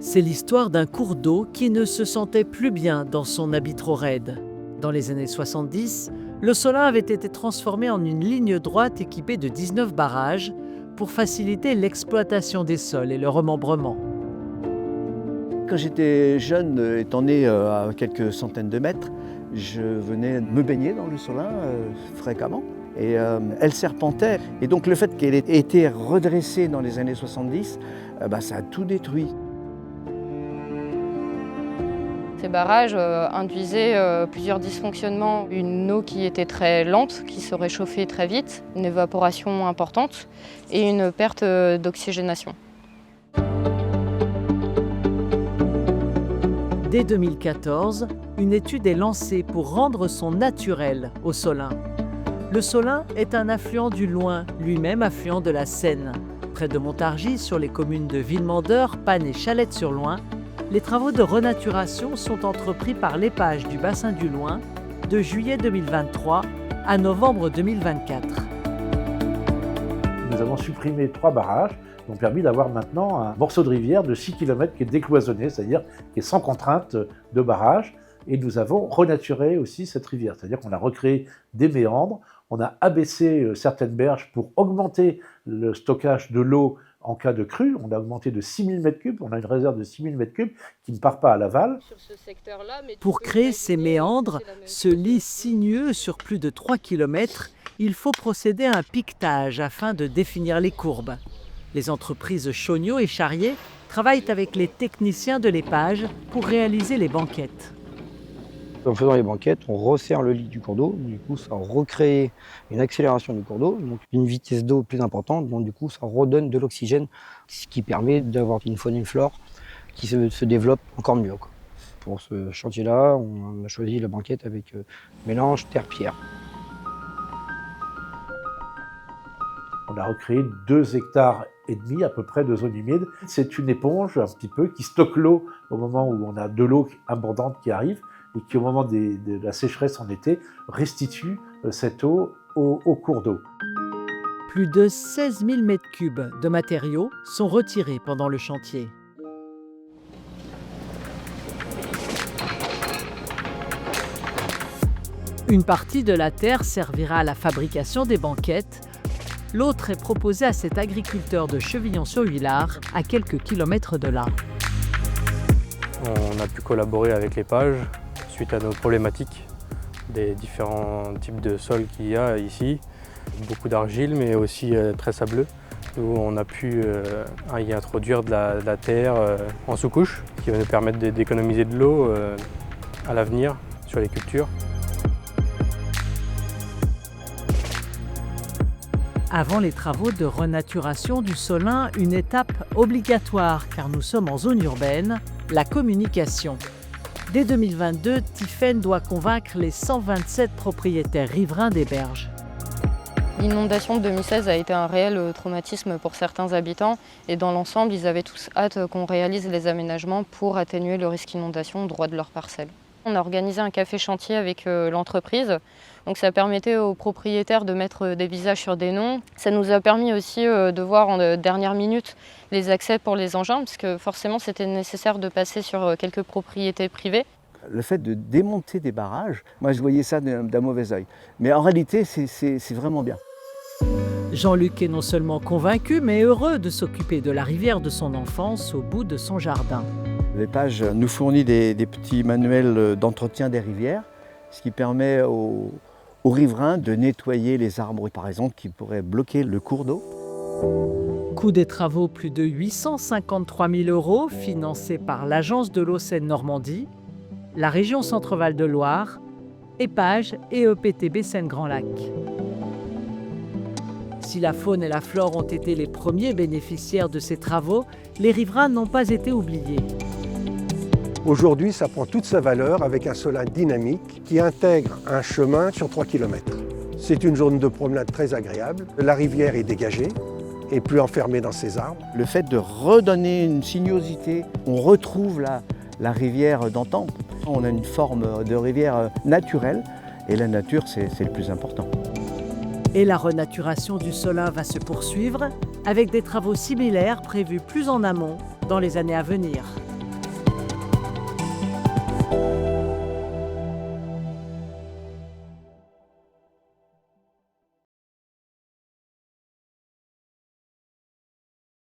C'est l'histoire d'un cours d'eau qui ne se sentait plus bien dans son habit trop raide. Dans les années 70, le Solin avait été transformé en une ligne droite équipée de 19 barrages pour faciliter l'exploitation des sols et le remembrement. Quand j'étais jeune, étant né à quelques centaines de mètres, je venais me baigner dans le Solin fréquemment. Et elle serpentait. Et donc le fait qu'elle ait été redressée dans les années 70, ça a tout détruit. Ces barrages induisaient plusieurs dysfonctionnements. Une eau qui était très lente, qui se réchauffait très vite, une évaporation importante et une perte d'oxygénation. Dès 2014, une étude est lancée pour rendre son naturel au Solin. Le Solin est un affluent du Loing, lui-même affluent de la Seine. Près de Montargis, sur les communes de Villemandeur, Panne et Chalette-sur-Loing, les travaux de renaturation sont entrepris par l'Épage du bassin du Loing de juillet 2023 à novembre 2024. Nous avons supprimé 3 barrages qui ont permis d'avoir maintenant un morceau de rivière de 6 km qui est décloisonné, c'est-à-dire qui est sans contrainte de barrage. Et nous avons renaturé aussi cette rivière, c'est-à-dire qu'on a recréé des méandres, on a abaissé certaines berges pour augmenter le stockage de l'eau en cas de crue. On a augmenté de 6000 m3, on a une réserve de 6000 m3 qui ne part pas à l'aval. Pour créer ces méandres, ce lit sinueux sur plus de 3 km, il faut procéder à un piquetage afin de définir les courbes. Les entreprises Chaugneau et Charrier travaillent avec les techniciens de l'Épage pour réaliser les banquettes. En faisant les banquettes, on resserre le lit du cours d'eau, du coup ça recrée une accélération du cours d'eau, donc une vitesse d'eau plus importante, donc du coup ça redonne de l'oxygène, ce qui permet d'avoir une faune et une flore qui se développe encore mieux. Pour ce chantier-là, on a choisi la banquette avec mélange terre-pierre. On a recréé 2,5 hectares à peu près de zone humide. C'est une éponge un petit peu qui stocke l'eau au moment où on a de l'eau abondante qui arrive et qui au moment de la sécheresse en été restitue cette eau au cours d'eau. Plus de 16 000 m3 de matériaux sont retirés pendant le chantier. Une partie de la terre servira à la fabrication des banquettes. L'autre est proposée à cet agriculteur de Chevillon-sur-Huillard, à quelques kilomètres de là. On a pu collaborer avec l'Épage suite à nos problématiques des différents types de sols qu'il y a ici. Beaucoup d'argile, mais aussi très sableux, où on a pu y introduire de la terre en sous-couche, qui va nous permettre d'économiser de l'eau à l'avenir sur les cultures. Avant les travaux de renaturation du Solin, une étape obligatoire, car nous sommes en zone urbaine, la communication. Dès 2022, Tiphaine doit convaincre les 127 propriétaires riverains des berges. L'inondation de 2016 a été un réel traumatisme pour certains habitants et dans l'ensemble, ils avaient tous hâte qu'on réalise les aménagements pour atténuer le risque d'inondation au droit de leur parcelle. On a organisé un café chantier avec l'entreprise, donc ça permettait aux propriétaires de mettre des visages sur des noms. Ça nous a permis aussi de voir en dernière minute les accès pour les engins, parce que forcément c'était nécessaire de passer sur quelques propriétés privées. Le fait de démonter des barrages, moi je voyais ça d'un mauvais œil. Mais en réalité, c'est vraiment bien. Jean-Luc est non seulement convaincu, mais heureux de s'occuper de la rivière de son enfance au bout de son jardin. L'Épage nous fournit des petits manuels d'entretien des rivières, ce qui permet aux riverains de nettoyer les arbres, par exemple, qui pourraient bloquer le cours d'eau. Coût des travaux, plus de 853 000 €, financés par l'Agence de l'eau Seine-Normandie, la région Centre-Val de Loire, Épage et EPTB Seine-Grand Lac. Si la faune et la flore ont été les premiers bénéficiaires de ces travaux, les riverains n'ont pas été oubliés. Aujourd'hui, ça prend toute sa valeur avec un Solin dynamique qui intègre un chemin sur 3 km. C'est une zone de promenade très agréable. La rivière est dégagée et plus enfermée dans ses arbres. Le fait de redonner une sinuosité, on retrouve la rivière d'antan. On a une forme de rivière naturelle et la nature, c'est le plus important. Et la renaturation du Solin va se poursuivre avec des travaux similaires prévus plus en amont dans les années à venir.